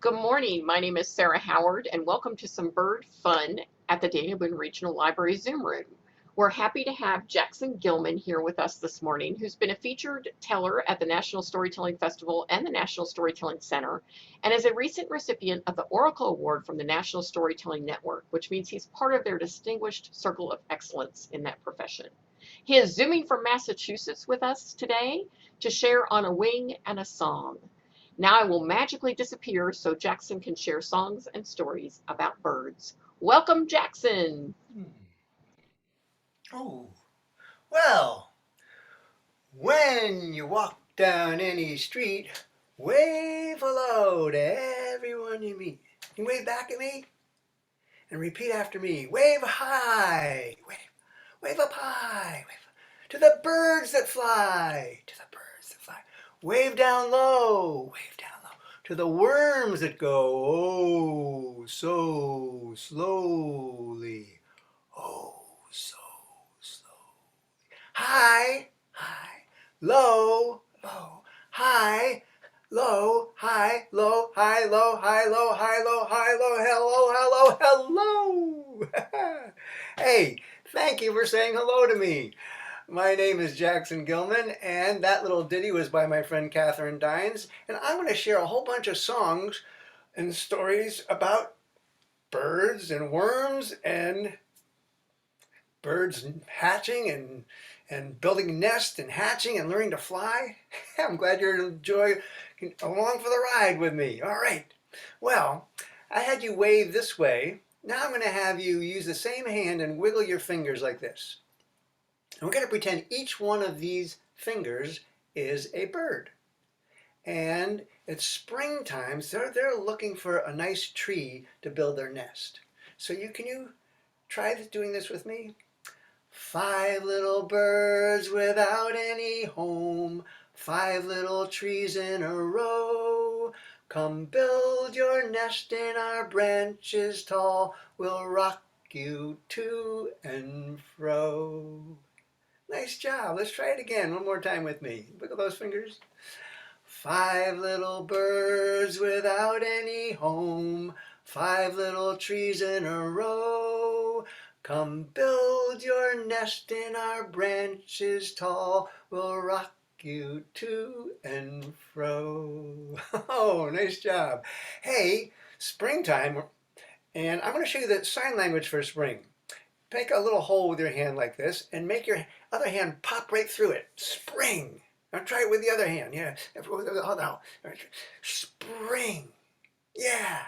Good morning. My name is Sarah Howard, and welcome to some bird fun at the Dana Boone Regional Library Zoom room. We're happy to have Jackson Gilman here with us this morning, who's been a featured teller at the National Storytelling Festival and the National Storytelling Center, and is a recent recipient of the Oracle Award from the National Storytelling Network, which means he's part of their distinguished circle of excellence in that profession. He is zooming from Massachusetts with us today to share On a Wing and a Song. Now I will magically disappear so Jackson can share songs and stories about birds. Welcome, Jackson. Oh, well, when you walk down any street, wave hello to everyone you meet. You wave back at me and repeat after me. Wave high, wave up high, wave to the birds that fly, to the birds that fly. Wave down low, to the worms that go oh so slowly, oh so slowly. High, high, low, low, high, low, high, low, high, low, high, low, high, low, high, low, hello, hello, hello. Hey, thank you for saying hello to me. My name is Jackson Gilman, and that little ditty was by my friend Catherine Dines, and I'm going to share a whole bunch of songs and stories about birds and worms and birds hatching and building nests and hatching and learning to fly. I'm glad you're enjoying along for the ride with me. All right. Well, I had you wave this way. Now I'm going to have you use the same hand and wiggle your fingers like this. And we're going to pretend each one of these fingers is a bird. And it's springtime, so they're looking for a nice tree to build their nest. So can you try doing this with me? 5 little birds without any home, 5 little trees in a row. Come build your nest in our branches tall, we'll rock you to and fro. Nice job. Let's try it again. One more time with me. Wiggle those fingers. 5 little birds without any home, 5 little trees in a row. Come build your nest in our branches tall, we'll rock you to and fro. Oh, nice job. Hey, springtime, and I'm going to show you the sign language for spring. Make a little hole with your hand like this and make your other hand pop right through it. Spring. Now try it with the other hand. Yeah. Oh, no. Spring. Yeah.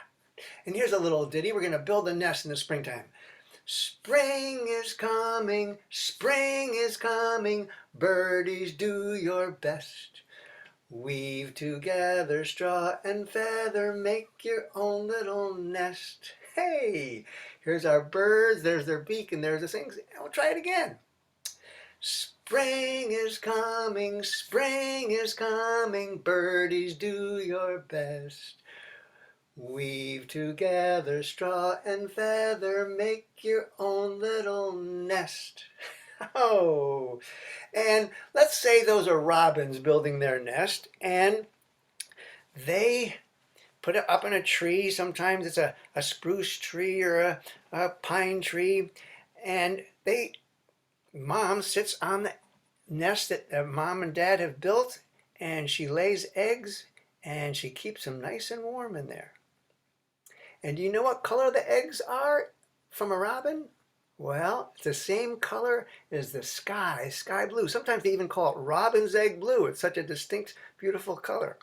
And here's a little ditty. We're going to build a nest in the springtime. Spring is coming, birdies do your best. Weave together straw and feather, make your own little nest. Hey, here's our birds, there's their beak, and there's the things. We'll try it again. Spring is coming, birdies do your best. Weave together straw and feather, make your own little nest. Oh, and let's say those are robins building their nest, and they put it up in a tree. Sometimes it's a spruce tree or a pine tree, and mom sits on the nest that mom and dad have built, and she lays eggs, and she keeps them nice and warm in there. And do you know what color the eggs are from a robin? Well, it's the same color as the sky blue. Sometimes they even call it robin's egg blue. It's such a distinct, beautiful color.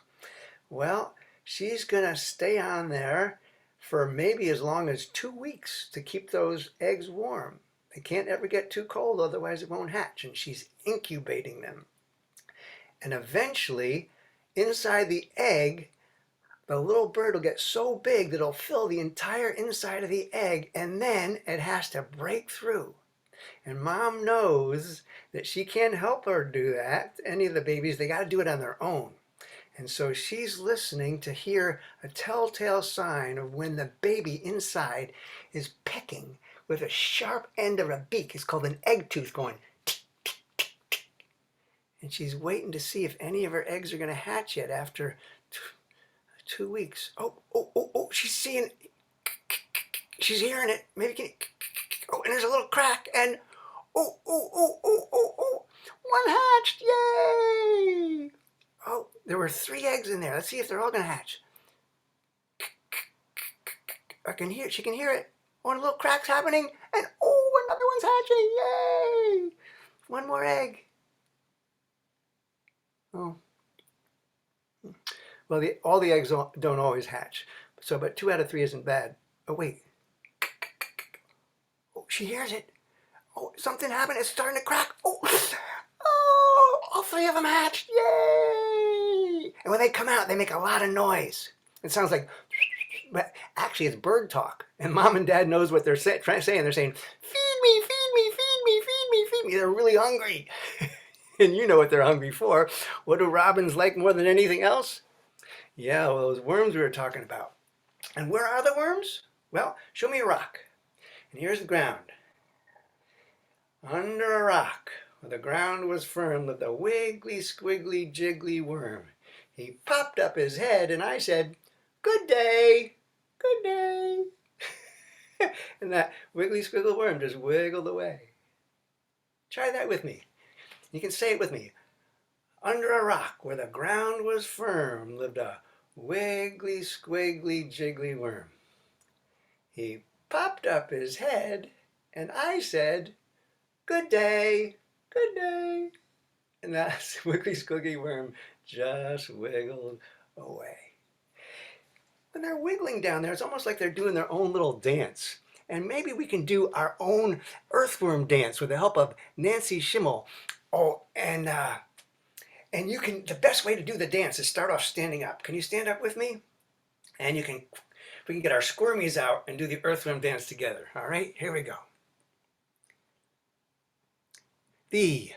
Well, she's going to stay on there for maybe as long as 2 weeks to keep those eggs warm. They can't ever get too cold, otherwise it won't hatch. And she's incubating them. And eventually, inside the egg, the little bird will get so big that it'll fill the entire inside of the egg, and then it has to break through. And mom knows that she can't help her do that. Any of the babies, they got to do it on their own. And so she's listening to hear a telltale sign of when the baby inside is pecking with a sharp end of a beak. It's called an egg tooth, going tick, tick, tick, tick. And she's waiting to see if any of her eggs are going to hatch yet after 2 weeks. Oh, she's hearing it. Maybe and there's a little crack, and oh, one hatched, yay! Oh, there were 3 eggs in there. Let's see if they're all gonna hatch. She can hear it. Oh, and a little crack's happening, and another one's hatching, yay! One more egg. Oh, well, all the eggs don't always hatch. So, but 2 out of 3 isn't bad. Oh, wait. Oh, she hears it. Oh, something happened. It's starting to crack. All 3 of them hatched. Yay! And when they come out, they make a lot of noise. It sounds like, but actually it's bird talk. And mom and dad knows what they're saying. They're saying, feed me, feed me, feed me, feed me, feed me. They're really hungry. And you know what they're hungry for. What do robins like more than anything else? Yeah, well, those worms we were talking about. And where are the worms? Well, show me a rock. And here's the ground. Under a rock, where the ground was firm, lived a wiggly, squiggly, jiggly worm. He popped up his head, and I said, "Good day, good day." And that wiggly, squiggle worm just wiggled away. Try that with me. You can say it with me. Under a rock, where the ground was firm, lived a wiggly, squiggly, jiggly worm. He popped up his head, and I said, "Good day, good day." And that wiggly, squiggly worm just wiggled away. When they're wiggling down there, it's almost like they're doing their own little dance. And maybe we can do our own earthworm dance with the help of Nancy Schimmel. Oh, and the best way to do the dance is start off standing up. Can you stand up with me? And we can get our squirmies out and do the earthworm dance together. All right, here we go. The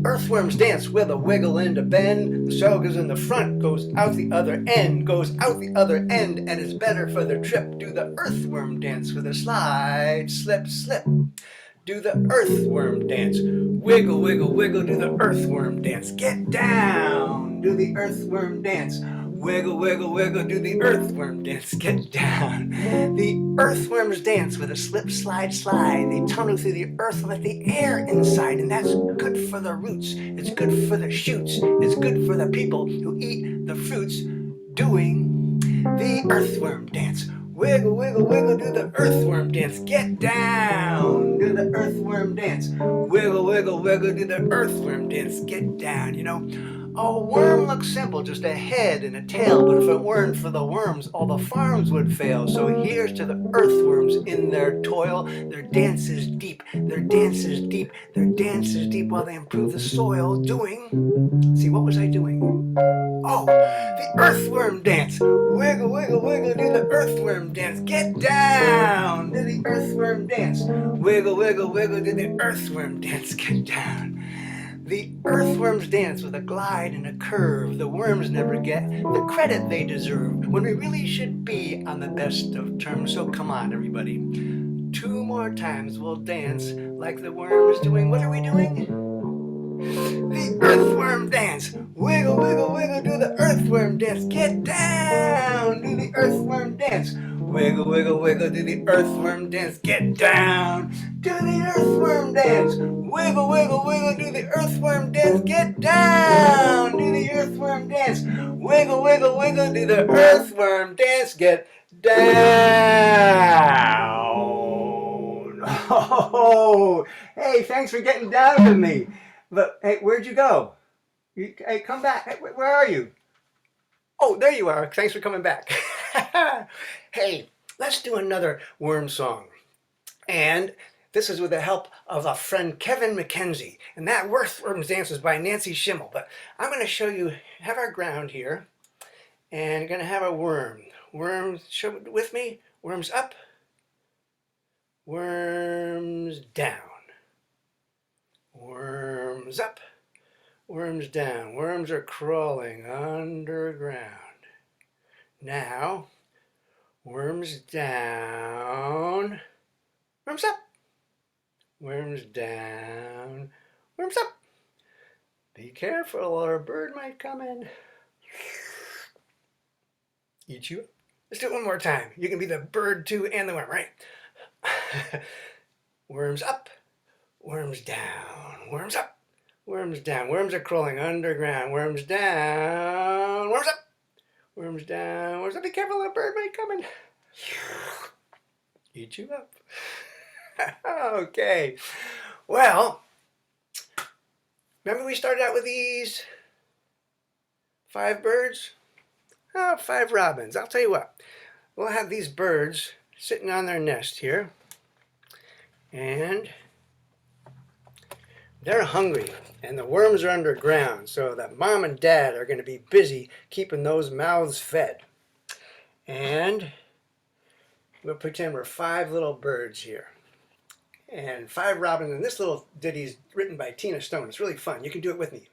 earthworms dance with a wiggle and a bend. The shell goes in the front, goes out the other end, goes out the other end, and it's better for the trip. Do the earthworm dance with a slide, slip, slip. Do the earthworm dance. Wiggle, wiggle, wiggle, do the earthworm dance. Get down, do the earthworm dance. Wiggle, wiggle, wiggle, do the earthworm dance. Get down. The earthworms dance with a slip, slide, slide. They tunnel through the earth with the air inside, and that's good for the roots. It's good for the shoots. It's good for the people who eat the fruits. Doing the earthworm dance. Wiggle, wiggle, wiggle, do the earthworm dance. Get down, do the earthworm dance. Wiggle, wiggle, wiggle, do the earthworm dance. Get down, A worm looks simple, just a head and a tail, but if it weren't for the worms, all the farms would fail. So here's to the earthworms in their toil. Their dance is deep, their dance is deep, their dance is deep while they improve the soil. What was I doing? Oh, the earthworm dance. Wiggle, wiggle, wiggle, do the earthworm dance. Get down, do the earthworm dance. Wiggle, wiggle, wiggle, do the earthworm dance. Get down. The earthworms dance with a glide and a curve. The worms never get the credit they deserve when we really should be on the best of terms. So come on, everybody. 2 more times we'll dance like the worm is doing. What are we doing? The earthworm dance. Wiggle, wiggle, wiggle, do the earthworm dance. Get down, do the earthworm dance. Wiggle, wiggle, wiggle, do the earthworm dance. Get down, do the earthworm dance. Wiggle, wiggle, wiggle, do the earthworm dance. Get down, do the earthworm dance. Wiggle, wiggle, wiggle, do the earthworm dance. Get down. Oh, hey, thanks for getting down with me. But hey, where'd you go? Hey, come back. Hey, where are you? Oh, there you are. Thanks for coming back. Hey, let's do another worm song. And this is with the help of our friend Kevin McKenzie. And that Earthworm Dance is by Nancy Schimmel. But I'm going to show you, have our ground here. And I'm going to have a worm. Worms, show it with me. Worms up. Worms down. Worms up. Worms down. Worms are crawling underground. Now, worms down. Worms up. Worms down. Worms up. Be careful or a bird might come in. Eat you up. Let's do it one more time. You can be the bird too and the worm, right? Worms up, worms down, worms up, worms down. Worms are crawling underground. Worms down, worms up, worms down, worms up. Be careful, a bird might come and eat you up. Okay. Well, remember we started out with these 5 birds? Oh, 5 robins. I'll tell you what. We'll have these birds sitting on their nest here. And they're hungry. And the worms are underground. So that mom and dad are going to be busy keeping those mouths fed. And we'll pretend we're 5 little birds here. And 5 robins. And this little ditty is written by Tina Stone. It's really fun. You can do it with me.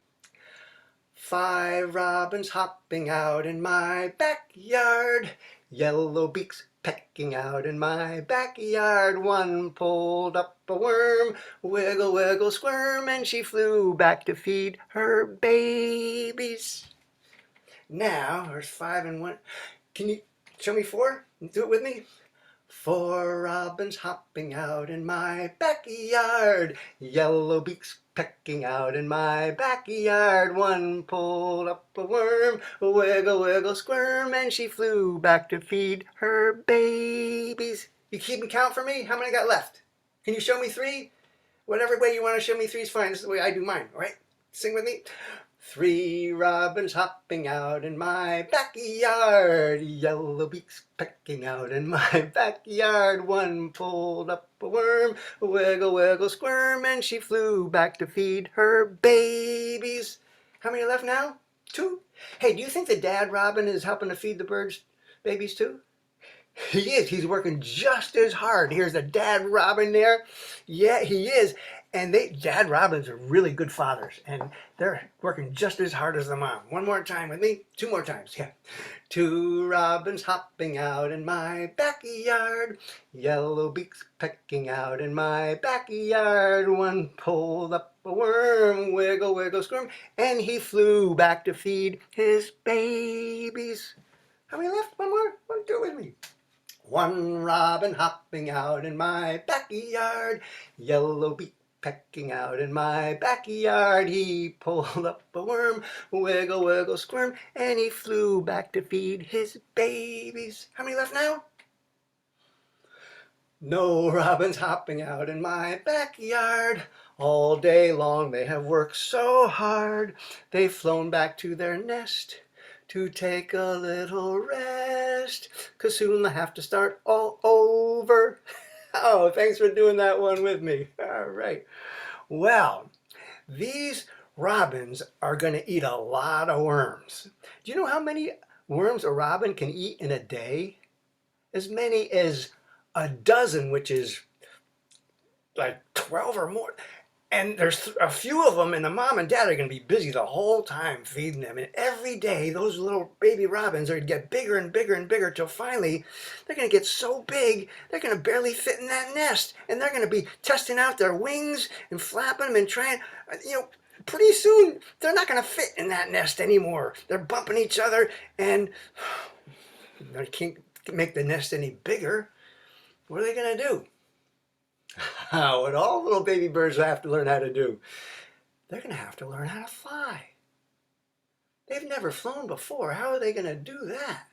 5 robins hopping out in my backyard. Yellow beaks pecking out in my backyard. One pulled up a worm. Wiggle, wiggle, squirm. And she flew back to feed her babies. Now, there's 5 and 1. Can you show me 4? Do it with me. 4 robins hopping out in my backyard. Yellow beaks pecking out in my backyard. One pulled up a worm. Wiggle, wiggle, squirm. And she flew back to feed her babies. You keeping count for me? How many got left? Can you show me 3? Whatever way you want to show me 3 is fine. This is the way I do mine. All right? Sing with me. 3 robins hopping out in my backyard. Yellow beaks pecking out in my backyard. One pulled up a worm. Wiggle, wiggle, squirm. And she flew back to feed her babies. How many left now? 2. Hey, do you think the dad robin is helping to feed the birds' babies too? He is. He's working just as hard. Here's the dad robin there. Yeah, he is. And dad robins are really good fathers. And they're working just as hard as the mom. One more time with me. 2 more times. Yeah. 2 robins hopping out in my backyard. Yellow beaks pecking out in my backyard. One pulled up a worm. Wiggle, wiggle, squirm. And he flew back to feed his babies. How many left? One more? Do it with me. 1 robin hopping out in my backyard. Yellow beak pecking out in my backyard. He pulled up a worm. Wiggle, wiggle, squirm. And he flew back to feed his babies. How many left now? No robins hopping out in my backyard. All day long they have worked so hard. They've flown back to their nest to take a little rest, 'cause soon they'll have to start all over. Oh, thanks for doing that one with me. All right. Well, these robins are going to eat a lot of worms. Do you know how many worms a robin can eat in a day? As many as a dozen, which is like 12 or more. And there's a few of them, and the mom and dad are going to be busy the whole time feeding them. And every day, those little baby robins are going to get bigger and bigger and bigger till finally they're going to get so big they're going to barely fit in that nest. And they're going to be testing out their wings and flapping them and trying, pretty soon they're not going to fit in that nest anymore. They're bumping each other, and they can't make the nest any bigger. What are they going to do? What all little baby birds have to learn how to do. They're going to have to learn how to fly. They've never flown before. How are they going to do that?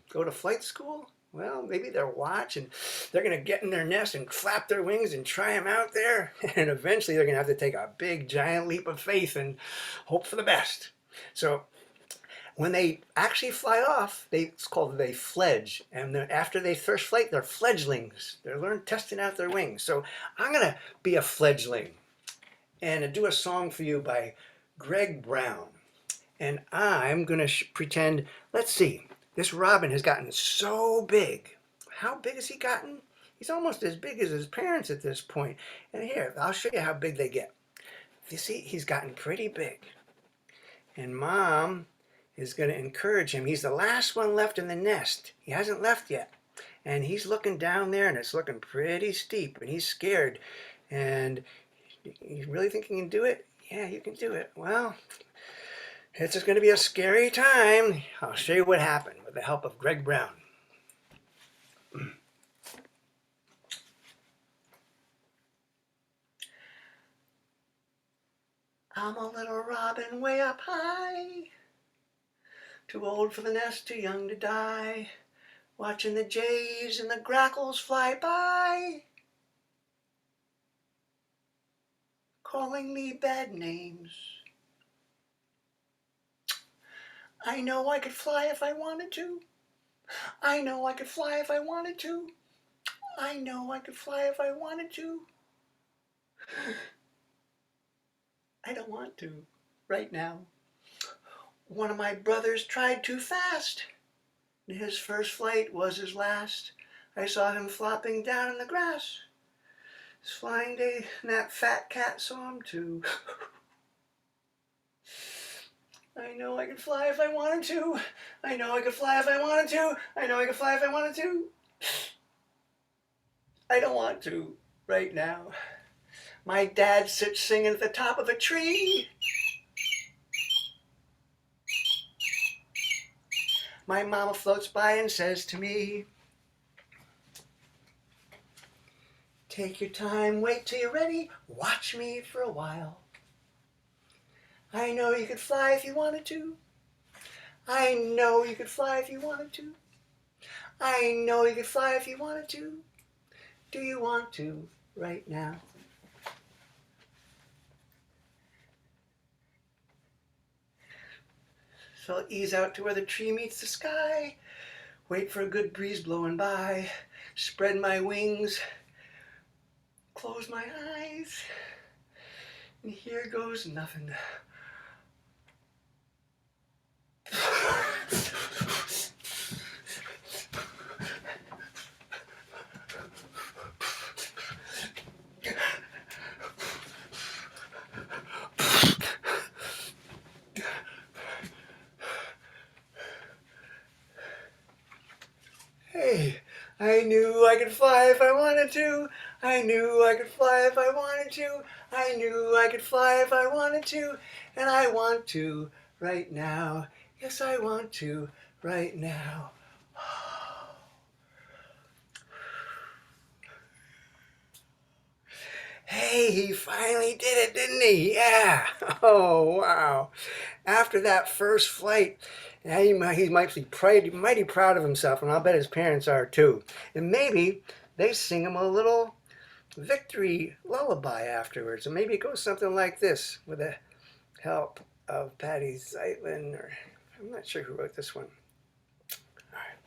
Go to flight school? Well, maybe they'll watch and they're going to get in their nest and flap their wings and try them out there. And eventually they're going to have to take a big giant leap of faith and hope for the best. So when they actually fly off, it's called they fledge. And after they first flight, they're fledglings. They're testing out their wings. So I'm going to be a fledgling and do a song for you by Greg Brown. And I'm going to pretend, let's see, this robin has gotten so big. How big has he gotten? He's almost as big as his parents at this point. And here, I'll show you how big they get. You see, he's gotten pretty big. And Mom is going to encourage him. He's the last one left in the nest. He hasn't left yet. And he's looking down there, and it's looking pretty steep, and he's scared. And you really think you can do it? Yeah, you can do it. Well, it's just going to be a scary time. I'll show you what happened. the help of Greg Brown. I'm a little robin way up high, too old for the nest, too young to die, watching the jays and the grackles fly by, calling me bad names. I know I could fly if I wanted to. I know I could fly if I wanted to. I know I could fly if I wanted to. I don't want to right now. One of my brothers tried too fast. His first flight was his last. I saw him flopping down in the grass. His flying day, and that fat cat saw him too. I know I could fly if I wanted to. I know I could fly if I wanted to. I know I could fly if I wanted to. I don't want to right now. My dad sits singing at the top of a tree. My mama floats by and says to me, take your time, wait till you're ready, watch me for a while. I know you could fly if you wanted to. I know you could fly if you wanted to. I know you could fly if you wanted to. Do you want to right now? So I'll ease out to where the tree meets the sky, wait for a good breeze blowing by, spread my wings, close my eyes, and here goes nothing. Hey, I knew I could fly if I wanted to. I knew I could fly if I wanted to. I knew I could fly if I wanted to. And I want to right now. Yes, I want to right now. Hey, he finally did it, didn't he? Yeah. Oh, wow. After that first flight, he might be mighty proud of himself, and I'll bet his parents are too. And maybe they sing him a little victory lullaby afterwards. And maybe it goes something like this, with the help of Patty Zeitlin, or I'm not sure who wrote this one. All right.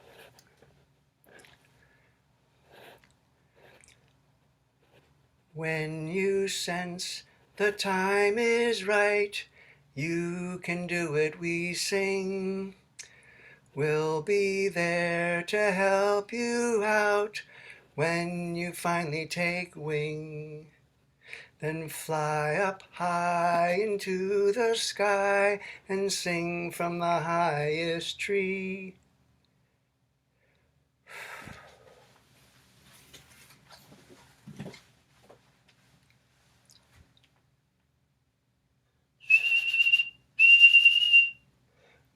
When you sense the time is right, you can do it, we sing. We'll be there to help you out when you finally take wing. Then fly up high into the sky and sing from the highest tree.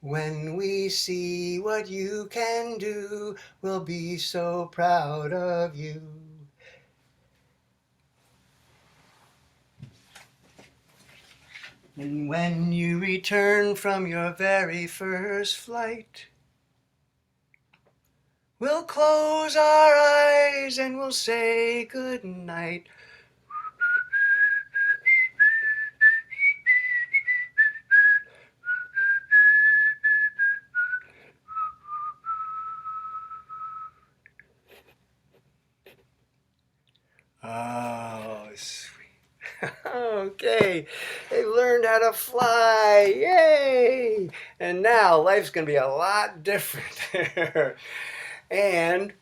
When we see what you can do, we'll be so proud of you. And when you return from your very first flight, we'll close our eyes and we'll say good night. Oh, sweet. Okay, they learned how to fly. Yay! And now life's going to be a lot different. And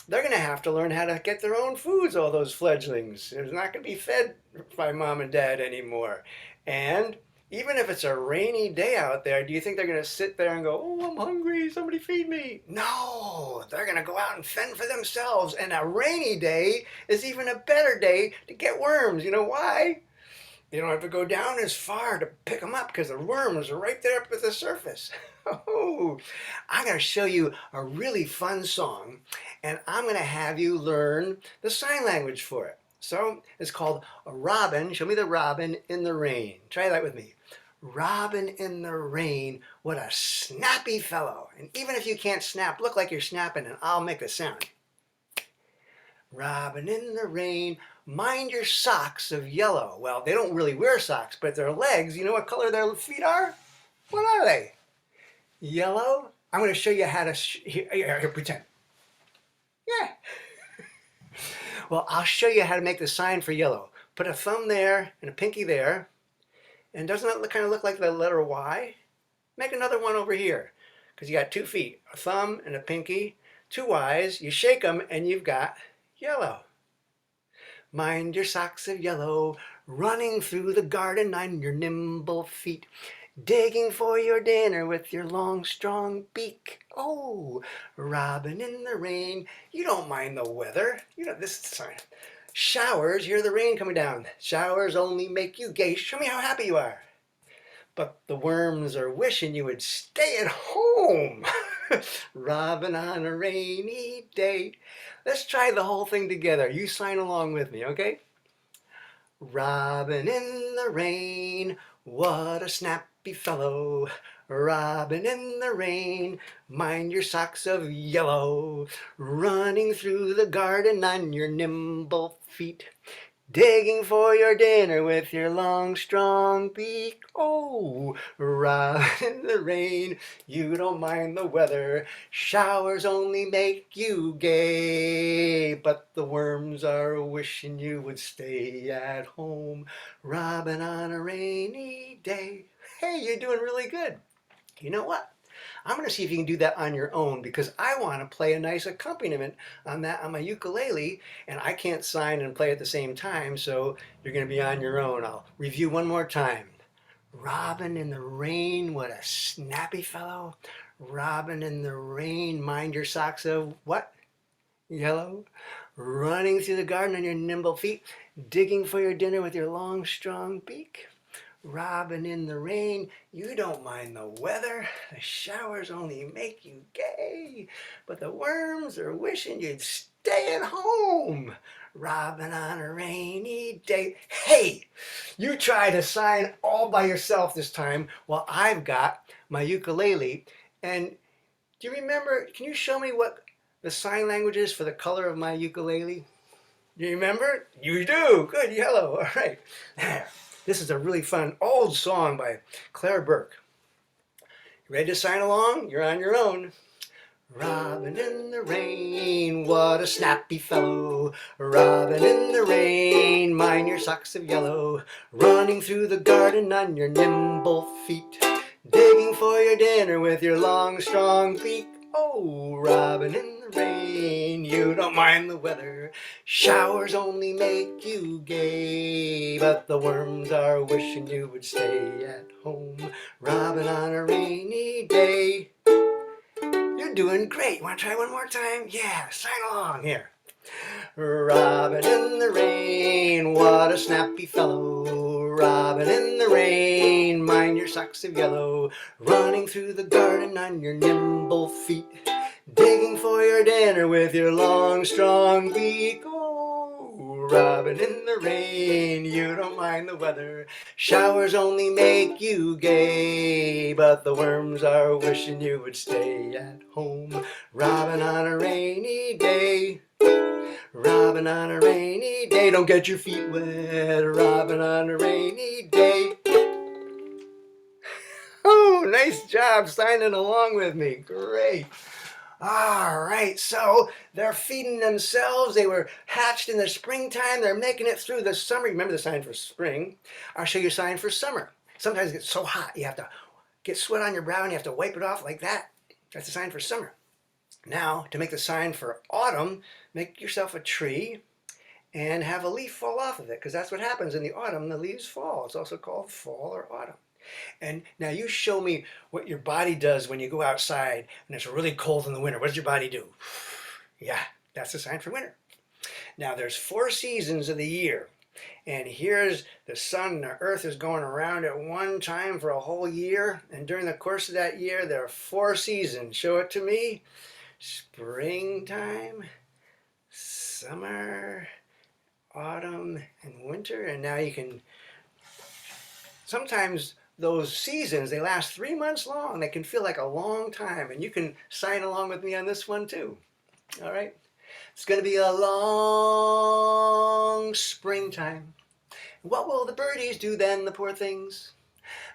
they're going to have to learn how to get their own foods, all those fledglings. They're not going to be fed by mom and dad anymore. And even if it's a rainy day out there, do you think they're going to sit there and go, oh, I'm hungry, somebody feed me? No, they're going to go out and fend for themselves. And a rainy day is even a better day to get worms. You know why? You don't have to go down as far to pick them up because the worms are right there up at the surface. Oh, I'm going to show you a really fun song, and I'm going to have you learn the sign language for it. So it's called a robin. Show me the robin in the rain. Try that with me. Robin in the rain, what a snappy fellow. And even if you can't snap, look like you're snapping and I'll make the sound. Robin in the rain, mind your socks of yellow. Well, they don't really wear socks, but their legs, you know what color their feet are? What are they? Yellow? I'm going to show you how to, here, pretend. Yeah. Well, I'll show you how to make the sign for yellow. Put a thumb there and a pinky there. And doesn't that kind of look like the letter Y? Make another one over here, because you got 2 feet, a thumb and a pinky, 2 Y's. You shake them and you've got yellow. Mind your socks of yellow, running through the garden on your nimble feet, digging for your dinner with your long, strong beak. Oh, robin in the rain, you don't mind the weather. You know, this is the sign. Showers, hear the rain coming down. Showers only make you gay. Show me how happy you are. But the worms are wishing you would stay at home. Robin on a rainy day. Let's try the whole thing together. You sign along with me, okay? Robin in the rain, what a snappy fellow. Robin in the rain, mind your socks of yellow. Running through the garden on your nimble feet, digging for your dinner with your long, strong beak. Oh, robin in the rain, you don't mind the weather. Showers only make you gay, but the worms are wishing you would stay at home. Robin on a rainy day. Hey, you're doing really good. You know what? I'm going to see if you can do that on your own, because I want to play a nice accompaniment on that on my ukulele, and I can't sign and play at the same time, so you're going to be on your own. I'll review one more time. Robin in the rain, what a snappy fellow. Robin in the rain, mind your socks of what? Yellow. Running through the garden on your nimble feet, digging for your dinner with your long, strong beak. Robin in the rain, you don't mind the weather. The showers only make you gay, but the worms are wishing you'd stay at home. Robin on a rainy day. Hey, you try to sign all by yourself this time while I've got my ukulele. And do you remember, can you show me what the sign language is for the color of my ukulele? Do you remember? You do. Good, yellow. All right. There. This is a really fun old song by Claire Burke. You ready to sign along? You're on your own. Robin in the rain, what a snappy fellow. Robin in the rain, mind your socks of yellow. Running through the garden on your nimble feet, digging for your dinner with your long, strong beak. Oh, Robin in the rain, you don't mind the weather. Showers only make you gay, but the worms are wishing you would stay at home. Robin on a rainy day. You're doing great. You want to try one more time? Yeah, sign along here. Robin in the rain, what a snappy fellow. Robin in the rain, mind your socks of yellow. Running through the garden on your nimble feet, digging for your dinner with your long, strong beak. Oh, Robin in the rain, you don't mind the weather. Showers only make you gay, but the worms are wishing you would stay at home. Robin on a rainy day. Robin on a rainy day, don't get your feet wet. Robin on a rainy day. Oh, nice job signing along with me. Great. All right, so they're feeding themselves. They were hatched in the springtime. They're making it through the summer. Remember the sign for spring? I'll show you a sign for summer. Sometimes it gets so hot, you have to get sweat on your brow and you have to wipe it off like that. That's the sign for summer. Now, to make the sign for autumn, make yourself a tree and have a leaf fall off of it, because that's what happens in the autumn. The leaves fall. It's also called fall or autumn. And now you show me what your body does when you go outside and it's really cold in the winter. What does your body do? Yeah, that's a sign for winter. Now there's 4 seasons of the year. And here's the sun and the earth is going around at one time for a whole year. And during the course of that year, there are 4 seasons. Show it to me. Springtime, summer, autumn, and winter. And now you can, sometimes those seasons, they last 3 months long. They can feel like a long time. And you can sign along with me on this one too. All right. It's going to be a long springtime. What will the birdies do then, the poor things?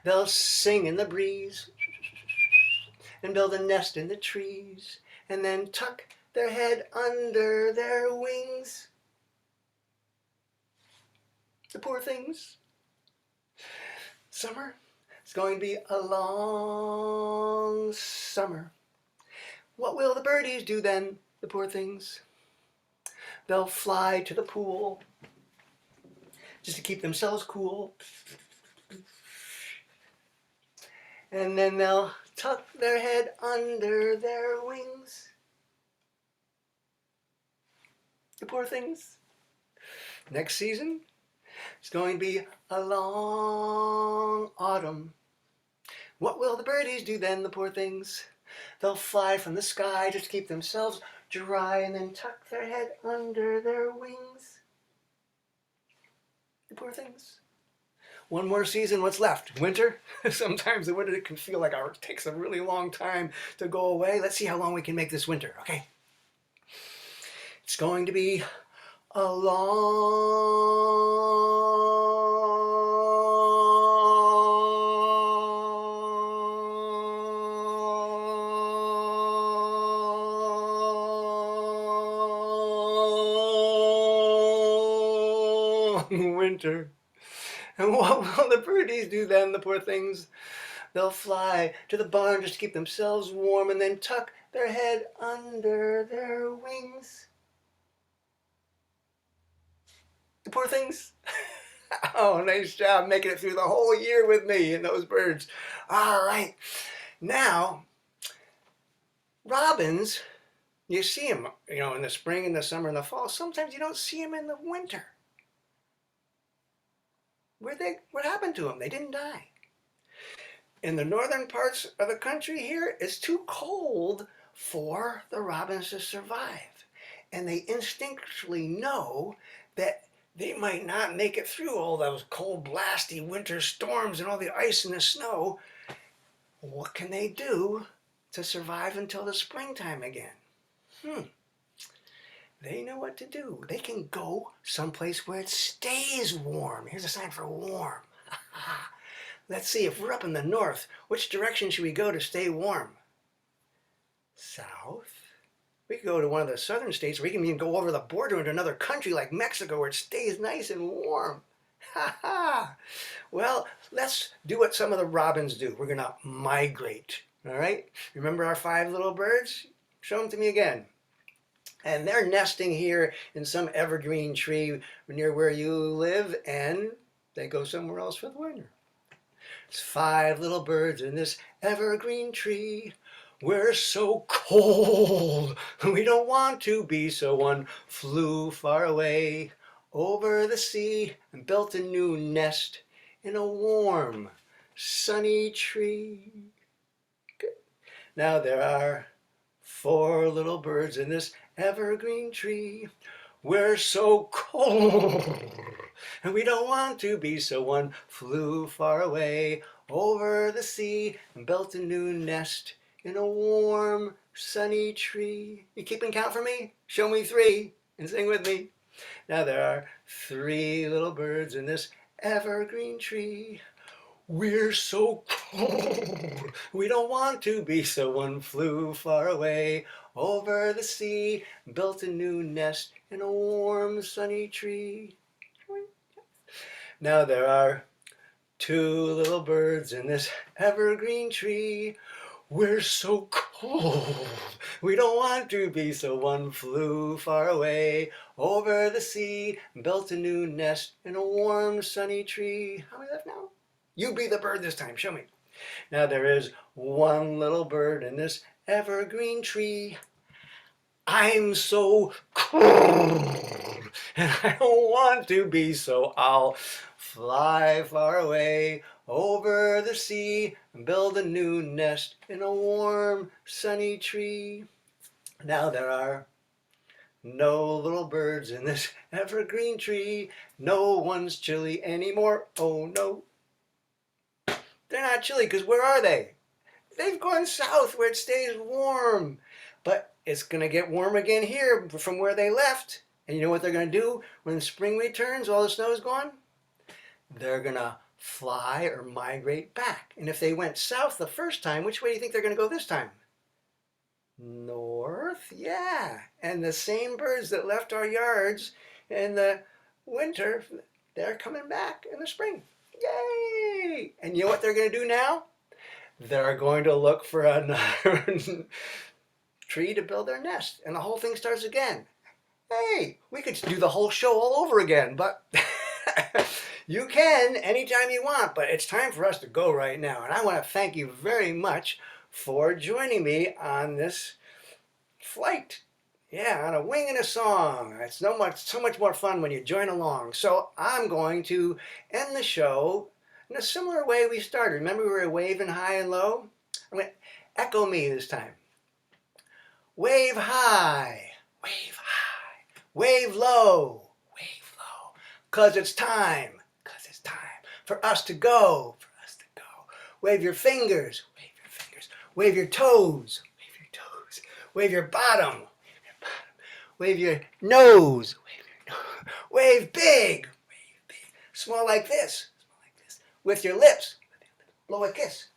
They'll sing in the breeze and build a nest in the trees and then tuck their head under their wings. The poor things. Summer. It's going to be a long summer. What will the birdies do then, the poor things? They'll fly to the pool just to keep themselves cool. And then they'll tuck their head under their wings. The poor things. Next season, it's going to be a long autumn. What will the birdies do then, the poor things? They'll fly from the sky just to keep themselves dry and then tuck their head under their wings. The poor things. One more season, what's left? Winter? Sometimes the winter can feel like it takes a really long time to go away. Let's see how long we can make this winter, okay? It's going to be a long winter. And what will the birdies do then, the poor things? They'll fly to the barn just to keep themselves warm and then tuck their head under their wings. The poor things. Oh, nice job making it through the whole year with me and those birds. All right. Now, robins, you see them, in the spring, in the summer, in the fall. Sometimes you don't see them in the winter. What happened to them? They didn't die. In the northern parts of the country here, it's too cold for the robins to survive. And they instinctually know that they might not make it through all those cold, blasty winter storms and all the ice and the snow. What can they do to survive until the springtime again? They know what to do. They can go someplace where it stays warm. Here's a sign for warm. Let's see, if we're up in the north, which direction should we go to stay warm? South. We could go to one of the southern states, or we can even go over the border into another country like Mexico where it stays nice and warm. Well, let's do what some of the robins do. We're going to migrate, all right? Remember our 5 little birds? Show them to me again. And they're nesting here in some evergreen tree near where you live, and they go somewhere else for the winter. It's 5 little birds in this evergreen tree. We're so cold, we don't want to be, so one flew far away over the sea and built a new nest in a warm, sunny tree. Good. Now there are 4 little birds in this evergreen tree. We're so cold, and we don't want to be, so one flew far away over the sea and built a new nest in a warm, sunny tree. You keeping count for me? Show me 3 and sing with me. Now there are 3 little birds in this evergreen tree. We're so cold, we don't want to be, so one flew far away over the sea and built a new nest in a warm, sunny tree. Now there are 2 little birds in this evergreen tree. We're so cold, we don't want to be, so one flew far away over the sea and built a new nest in a warm, sunny tree. How many left now? You be the bird this time, show me. Now there is 1 little bird in this evergreen tree. I'm so cold, And I don't want to be, so I'll fly far away over the sea and build a new nest in a warm, sunny tree. Now there are no little birds in this evergreen tree. No one's chilly anymore. Oh no. They're not chilly because where are they? They've gone south where it stays warm. But it's going to get warm again here from where they left. And you know what they're going to do when spring returns, all the snow's gone? They're going to fly or migrate back. And if they went south the first time, which way do you think they're going to go this time? North? Yeah. And the same birds that left our yards in the winter, they're coming back in the spring. Yay! And you know what they're going to do now? They're going to look for another tree to build their nest. And the whole thing starts again. Hey, we could do the whole show all over again, but you can anytime you want. But it's time for us to go right now. And I want to thank you very much for joining me on this flight. Yeah, on a wing and a song. It's so much more fun when you join along. So I'm going to end the show in a similar way we started. Remember we were waving high and low? I'm going to echo me this time. Wave high, wave high, wave low, 'cause it's time for us to go, Wave your fingers, wave your toes, wave your bottom, wave your nose, wave big, small like this, with your lips, blow a kiss.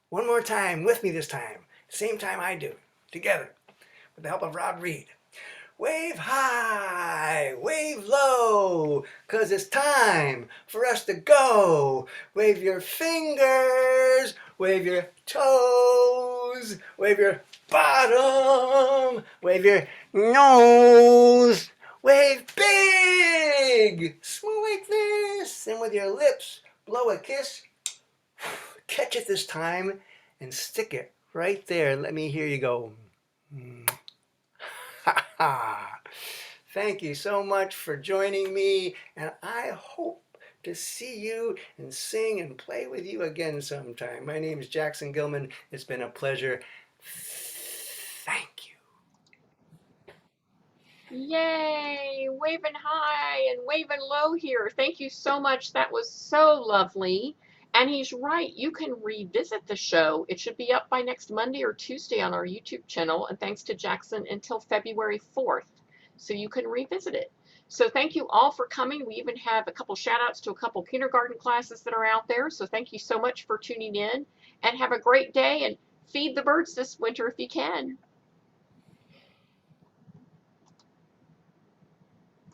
One more time, with me this time, same time I do, together, with the help of Rob Reed. Wave high, wave low, 'cause it's time for us to go. Wave your fingers, wave your toes, wave your bottom, wave your nose, wave big, small like this, and with your lips, blow a kiss. Catch it this time and stick it right there. Let me hear you go. Thank you so much for joining me, and I hope to see you and sing and play with you again sometime. My name is Jackson Gilman. It's been a pleasure. Thank you. Yay! Waving high and waving low here. Thank you so much. That was so lovely. And he's right. You can revisit the show. It should be up by next Monday or Tuesday on our YouTube channel. And thanks to Jackson until February 4th. So you can revisit it. So thank you all for coming. We even have a couple shout outs to a couple kindergarten classes that are out there. So thank you so much for tuning in and have a great day and feed the birds this winter if you can.